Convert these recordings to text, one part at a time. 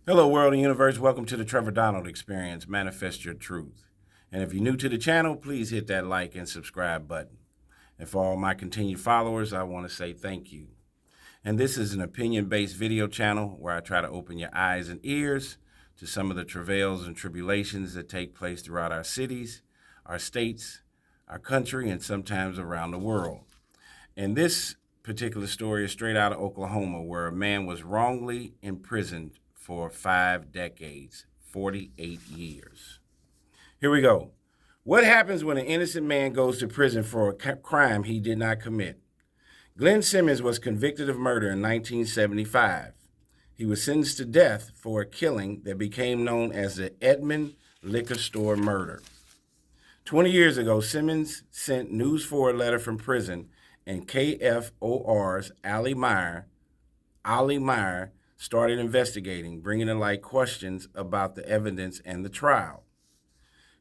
Hello, world and universe. Welcome to the Trevor Donald Experience. Manifest your truth. And if you're new to the channel, please hit that like and subscribe button. And for all my continued followers, I want to say thank you. And this is an opinion-based video channel where I try to open your eyes and ears to some of the travails and tribulations that take place throughout our cities, our states, our country, and sometimes around the world. And this particular story is straight out of Oklahoma, where a man was wrongly imprisoned for 5 decades, 48 years. Here we go. What happens when an innocent man goes to prison for a crime he did not commit? Glynn Simmons was convicted of murder in 1975. He was sentenced to death for a killing that became known as the Edmond Liquor Store murder. 20 years ago, Simmons sent News 4 a letter from prison, and KFOR's Ali Meyer started investigating, bringing to light questions about the evidence and the trial.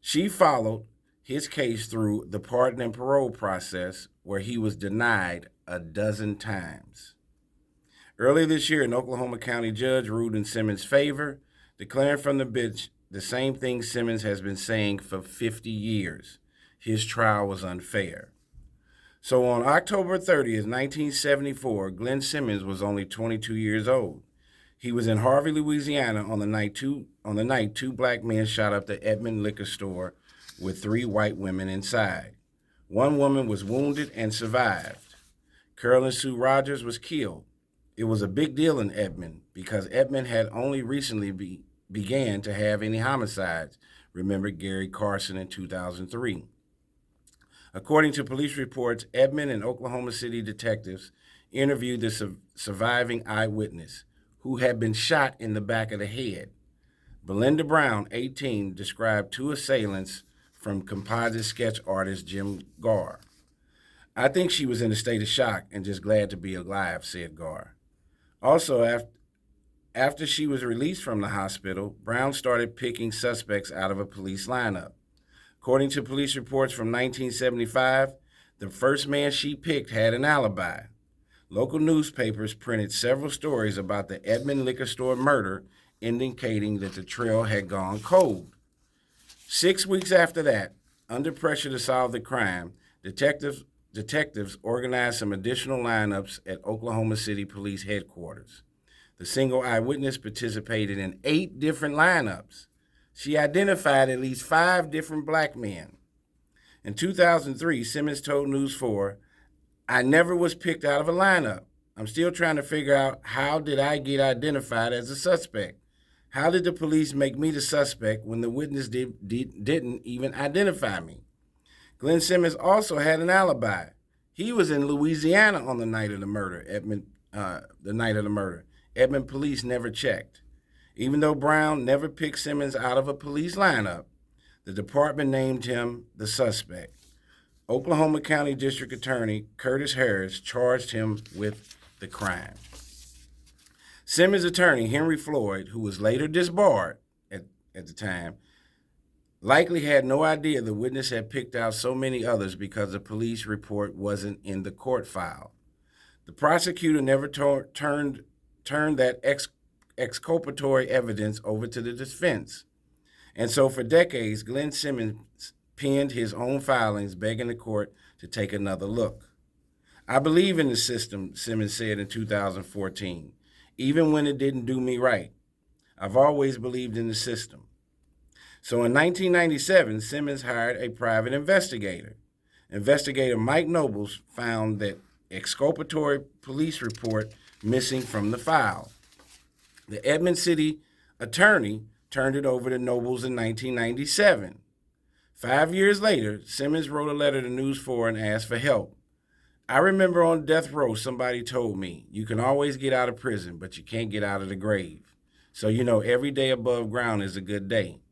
She followed his case through the pardon and parole process, where he was denied a dozen times. Earlier this year, an Oklahoma County judge ruled in Simmons' favor, declaring from the bench the same thing Simmons has been saying for 50 years. His trial was unfair. So on October 30th, 1974, Glynn Simmons was only 22 years old. He was in Harvey, Louisiana on the night two black men shot up the Edmond Liquor Store with 3 white women inside. One woman was wounded and survived. Carolyn Sue Rogers was killed. It was a big deal in Edmond because Edmond had only recently began to have any homicides. Remember Gary Carson in 2003. According to police reports, Edmond and Oklahoma City detectives interviewed the surviving eyewitness, who had been shot in the back of the head. Belinda Brown, 18, described 2 assailants from composite sketch artist Jim Garr. "I think she was in a state of shock and just glad to be alive," said Garr. Also, after she was released from the hospital, Brown started picking suspects out of a police lineup. According to police reports from 1975, the first man she picked had an alibi. Local newspapers printed several stories about the Edmond Liquor Store murder, indicating that the trail had gone cold. 6 weeks after that, under pressure to solve the crime, detectives organized some additional lineups at Oklahoma City Police Headquarters. The single eyewitness participated in 8 different lineups. She identified at least 5 different black men. In 2003, Simmons told News 4, "I never was picked out of a lineup. I'm still trying to figure out, how did I get identified as a suspect? How did the police make me the suspect when the witness didn't even identify me?" Glynn Simmons also had an alibi. He was in Louisiana on the night of the murder. Edmond police never checked. Even though Brown never picked Simmons out of a police lineup, the department named him the suspect. Oklahoma County District Attorney Curtis Harris charged him with the crime. Simmons' attorney, Henry Floyd, who was later disbarred at the time, likely had no idea the witness had picked out so many others because the police report wasn't in the court file. The prosecutor never turned that exculpatory evidence over to the defense. And so for decades, Glynn Simmons penned his own filings, begging the court to take another look. "I believe in the system," Simmons said in 2014, "even when it didn't do me right. I've always believed in the system." So in 1997, Simmons hired a private investigator. Investigator Mike Nobles found that exculpatory police report missing from the file. The Edmond City attorney turned it over to Nobles in 1997. 5 years later, Simmons wrote a letter to News 4 and asked for help. "I remember on death row, somebody told me, you can always get out of prison, but you can't get out of the grave. So every day above ground is a good day."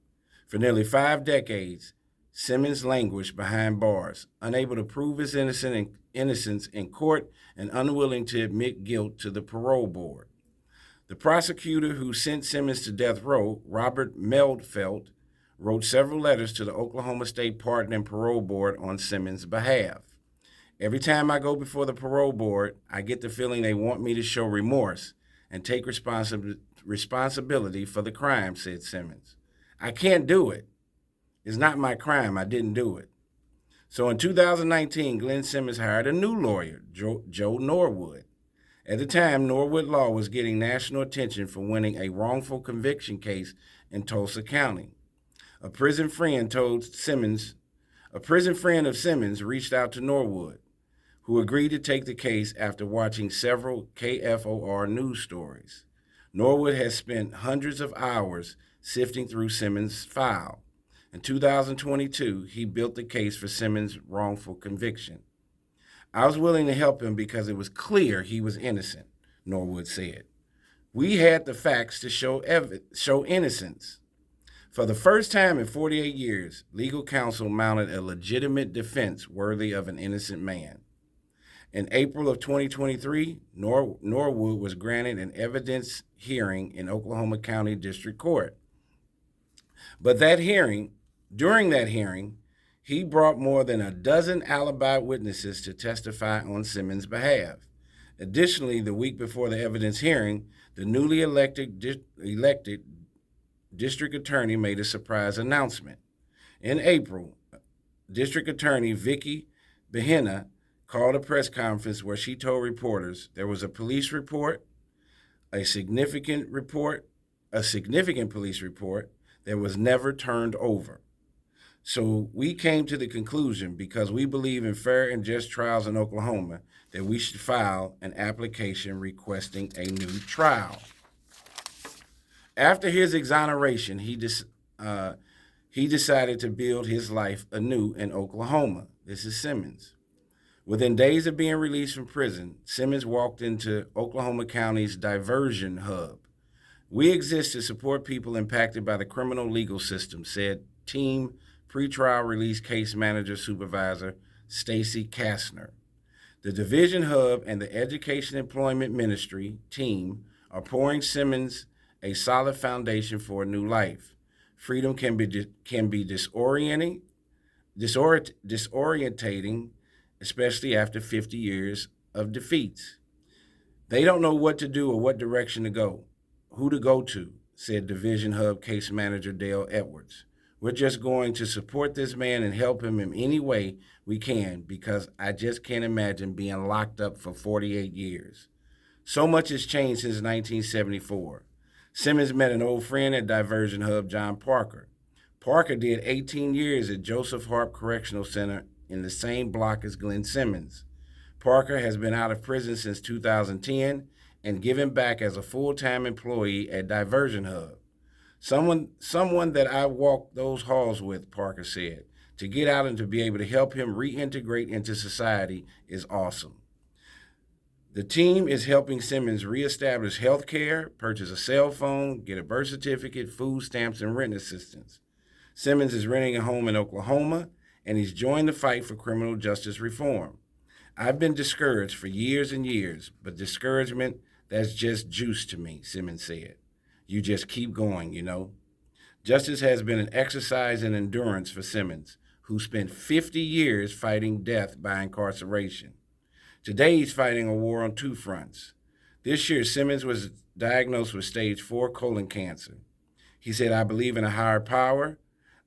For nearly 5 decades, Simmons languished behind bars, unable to prove his innocence in court and unwilling to admit guilt to the parole board. The prosecutor who sent Simmons to death row, Robert Meldfeld, wrote several letters to the Oklahoma State Pardon and Parole Board on Simmons' behalf. "Every time I go before the parole board, I get the feeling they want me to show remorse and take responsibility for the crime, said Simmons. I can't do it. It's not my crime. I didn't do it. So in 2019, Glynn Simmons hired a new lawyer, Joe Norwood. At the time, Norwood Law was getting national attention for winning a wrongful conviction case in Tulsa County. A prison friend of Simmons reached out to Norwood, who agreed to take the case after watching several KFOR news stories. Norwood has spent hundreds of hours sifting through Simmons' file. In 2022, he built the case for Simmons' wrongful conviction. I was willing to help him because it was clear he was innocent, Norwood said. We had the facts to show innocence. For the first time in 48 years, legal counsel mounted a legitimate defense worthy of an innocent man. In April of 2023, Norwood was granted an evidence hearing in Oklahoma County District Court. But during that hearing, he brought more than a dozen alibi witnesses to testify on Simmons' behalf. Additionally, the week before the evidence hearing, the newly elected district attorney made a surprise announcement. In April, District Attorney Vicki Behena called a press conference where she told reporters there was a police report, a significant police report that was never turned over. So we came to the conclusion, because we believe in fair and just trials in Oklahoma, that we should file an application requesting a new trial. After his exoneration, he decided to build his life anew in Oklahoma. This is Simmons. Within days of being released from prison, Simmons walked into Oklahoma County's diversion hub. We exist to support people impacted by the criminal legal system, said team pretrial release case manager supervisor Stacy Kastner. The Division Hub and the Education Employment Ministry team are pouring Simmons a solid foundation for a new life. Freedom can be disorientating, especially after 50 years of defeats. They don't know what to do or what direction to go, who to go to, said Division Hub case manager Dale Edwards. We're just going to support this man and help him in any way we can, because I just can't imagine being locked up for 48 years. So much has changed since 1974. Simmons met an old friend at Diversion Hub, John Parker. Parker did 18 years at Joseph Harp Correctional Center in the same block as Glynn Simmons. Parker has been out of prison since 2010 and given back as a full-time employee at Diversion Hub. Someone that I walked those halls with, Parker said. To get out and to be able to help him reintegrate into society is awesome. The team is helping Simmons reestablish health care, purchase a cell phone, get a birth certificate, food stamps, and rent assistance. Simmons is renting a home in Oklahoma, and he's joined the fight for criminal justice reform. I've been discouraged for years and years, but discouragement, that's just juice to me, Simmons said. You just keep going, you know. Justice has been an exercise in endurance for Simmons, who spent 50 years fighting death by incarceration. Today, he's fighting a war on two fronts. This year, Simmons was diagnosed with stage 4 colon cancer. He said, I believe in a higher power.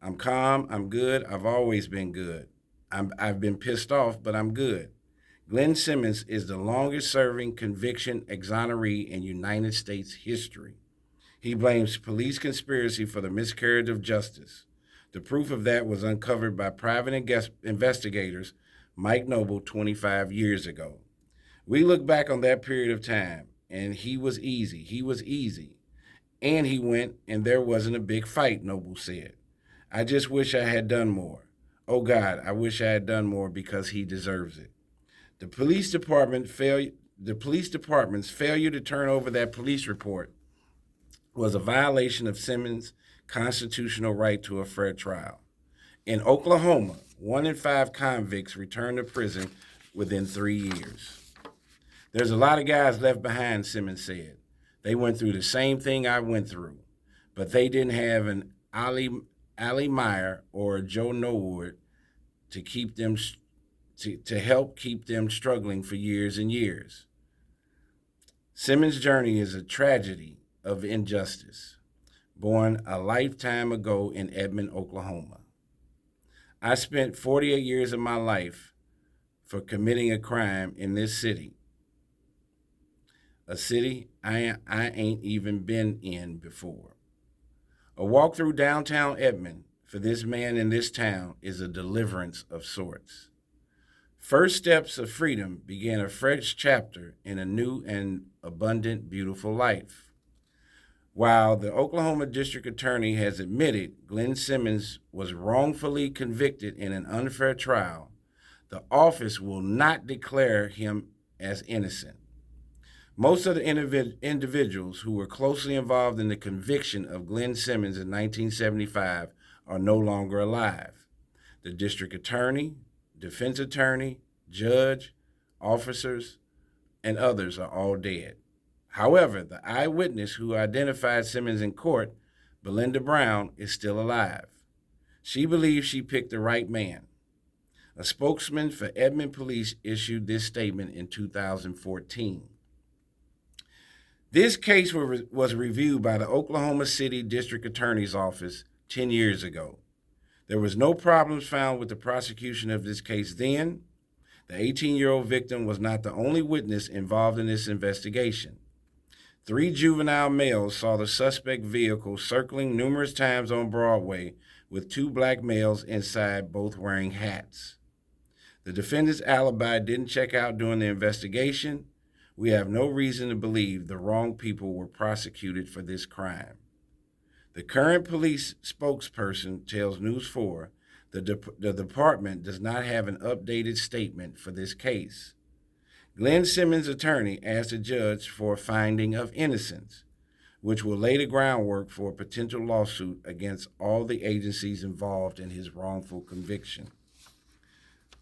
I'm calm, I'm good, I've always been good. I've been pissed off, but I'm good. Glynn Simmons is the longest-serving conviction exoneree in United States history. He blames police conspiracy for the miscarriage of justice. The proof of that was uncovered by private investigators Mike Noble 25 years ago. We look back on that period of time, and he was easy. And he went, and there wasn't a big fight, Noble said. I just wish I had done more. Oh, God, I wish I had done more because he deserves it. The police department's failure to turn over that police report was a violation of Simmons' constitutional right to a fair trial. In Oklahoma, 1 in 5 convicts return to prison within 3 years. There's a lot of guys left behind, Simmons said. They went through the same thing I went through, but they didn't have an Ali Meyer or a Joe Norwood to help keep them struggling for years and years. Simmons' journey is a tragedy of injustice, born a lifetime ago in Edmond, Oklahoma. I spent 48 years of my life for committing a crime in this city, a city I ain't even been in before. A walk through downtown Edmond for this man in this town is a deliverance of sorts. First steps of freedom began a fresh chapter in a new and abundant, beautiful life. While the Oklahoma District Attorney has admitted Glynn Simmons was wrongfully convicted in an unfair trial, the office will not declare him as innocent. Most of the individuals who were closely involved in the conviction of Glynn Simmons in 1975 are no longer alive. The district attorney, defense attorney, judge, officers, and others are all dead. However, the eyewitness who identified Simmons in court, Belinda Brown, is still alive. She believes she picked the right man. A spokesman for Edmond Police issued this statement in 2014. This case was reviewed by the Oklahoma City District Attorney's Office 10 years ago. There was no problems found with the prosecution of this case then. The 18-year-old victim was not the only witness involved in this investigation. 3 juvenile males saw the suspect vehicle circling numerous times on Broadway with 2 black males inside, both wearing hats. The defendant's alibi didn't check out during the investigation. We have no reason to believe the wrong people were prosecuted for this crime. The current police spokesperson tells News 4 the department does not have an updated statement for this case. Glynn Simmons' attorney asked the judge for a finding of innocence, which will lay the groundwork for a potential lawsuit against all the agencies involved in his wrongful conviction.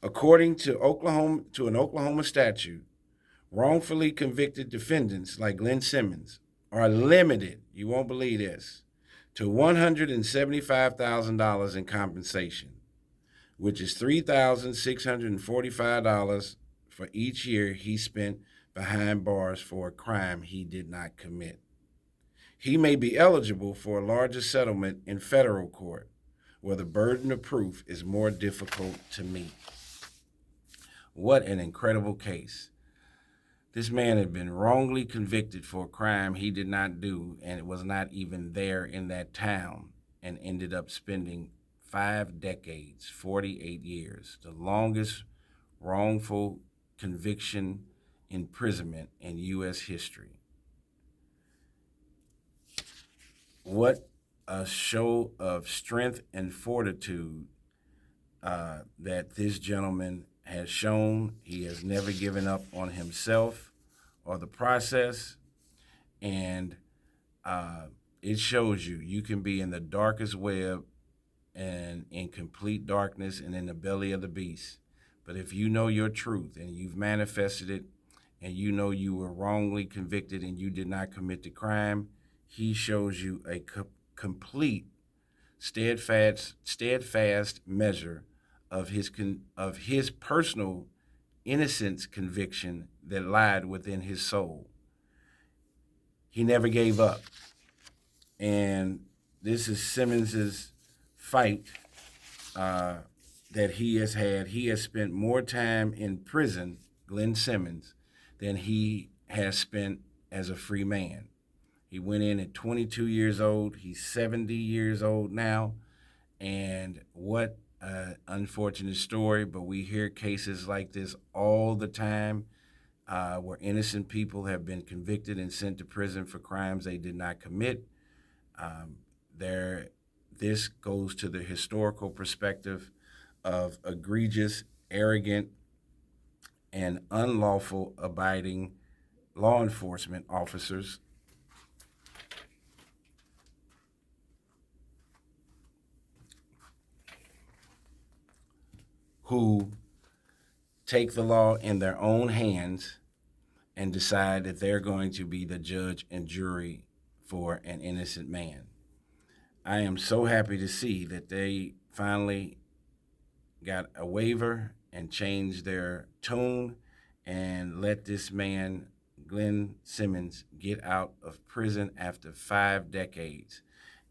According to an Oklahoma statute, wrongfully convicted defendants like Glynn Simmons are limited, you won't believe this, to $175,000 in compensation, which is $3,645 for each year he spent behind bars for a crime he did not commit. He may be eligible for a larger settlement in federal court, where the burden of proof is more difficult to meet. What an incredible case. This man had been wrongly convicted for a crime he did not do and was not even there in that town, and ended up spending 5 decades, 48 years, the longest wrongful conviction imprisonment in U.S. history. What a show of strength and fortitude that this gentleman has shown. He has never given up on himself or the process, and it shows you can be in the darkest web and in complete darkness and in the belly of the beast. But if you know your truth and you've manifested it, and you know you were wrongly convicted and you did not commit the crime, he shows you a complete, steadfast measure of his personal innocence conviction that lied within his soul. He never gave up. And this is Simmons's fight that he has had. He has spent more time in prison, Glynn Simmons, than he has spent as a free man. He went in at 22 years old. He's 70 years old now. And what an unfortunate story, but we hear cases like this all the time where innocent people have been convicted and sent to prison for crimes they did not commit. This goes to the historical perspective of egregious, arrogant, and unlawful abiding law enforcement officers who take the law in their own hands and decide that they're going to be the judge and jury for an innocent man. I am so happy to see that they finally got a waiver and changed their tone and let this man Glynn Simmons get out of prison after 5 decades,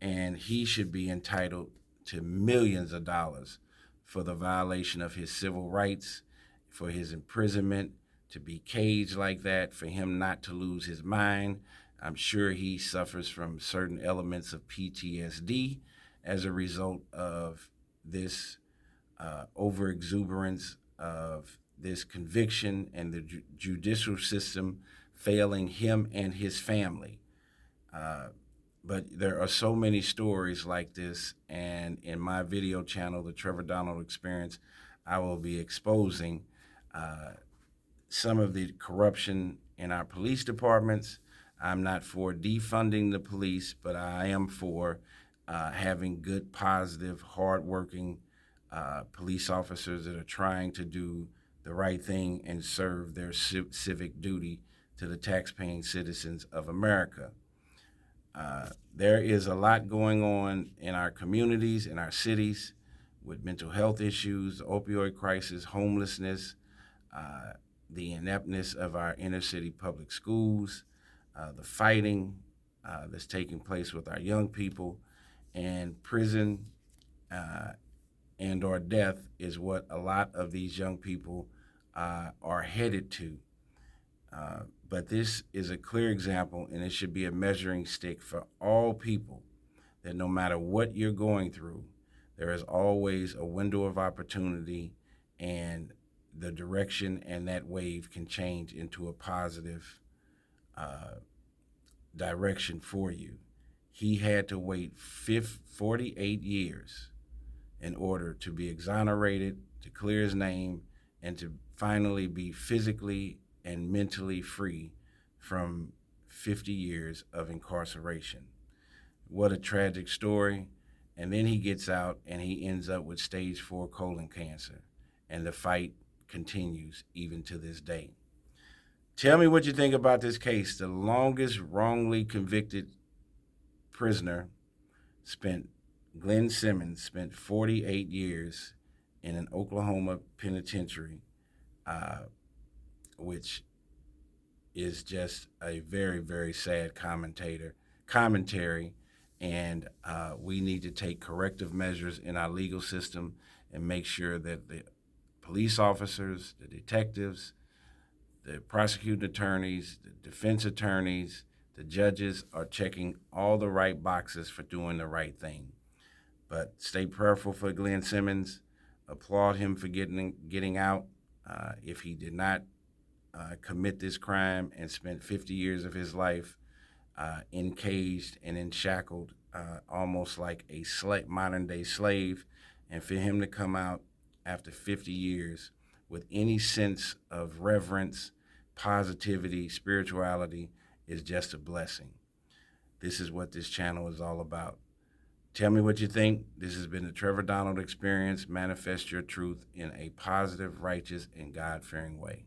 and he should be entitled to millions of dollars for the violation of his civil rights, for his imprisonment, to be caged like that, for him not to lose his mind. I'm sure he suffers from certain elements of PTSD as a result of this overexuberance of this conviction and the judicial system failing him and his family. But there are so many stories like this, and in my video channel, The Trevor Donald Experience, I will be exposing some of the corruption in our police departments. I'm not for defunding the police, but I am for having good, positive, hardworking police officers that are trying to do the right thing and serve their civic duty to the taxpaying citizens of America. There is a lot going on in our communities, in our cities, with mental health issues, the opioid crisis, homelessness, the ineptness of our inner city public schools, the fighting that's taking place with our young people, and prison and or death is what a lot of these young people are headed to. But this is a clear example, and it should be a measuring stick for all people, that no matter what you're going through, there is always a window of opportunity, and the direction and that wave can change into a positive direction for you. He had to wait 48 years in order to be exonerated, to clear his name, and to finally be physically and mentally free from 50 years of incarceration. What a tragic story. And then he gets out and he ends up with stage 4 colon cancer. And the fight continues even to this day. Tell me what you think about this case. The longest wrongly convicted prisoner Glynn Simmons spent 48 years in an Oklahoma penitentiary, which is just a very, very sad commentary. And we need to take corrective measures in our legal system and make sure that the police officers, the detectives, the prosecuting attorneys, the defense attorneys, the judges are checking all the right boxes for doing the right thing. But stay prayerful for Glynn Simmons. Applaud him for getting out. If he did not commit this crime and spent 50 years of his life encaged and enshackled, almost like a modern-day slave, and for him to come out after 50 years with any sense of reverence, positivity, spirituality is just a blessing. This is what this channel is all about. Tell me what you think. This has been the Trevor Donald Experience. Manifest your truth in a positive, righteous, and God-fearing way.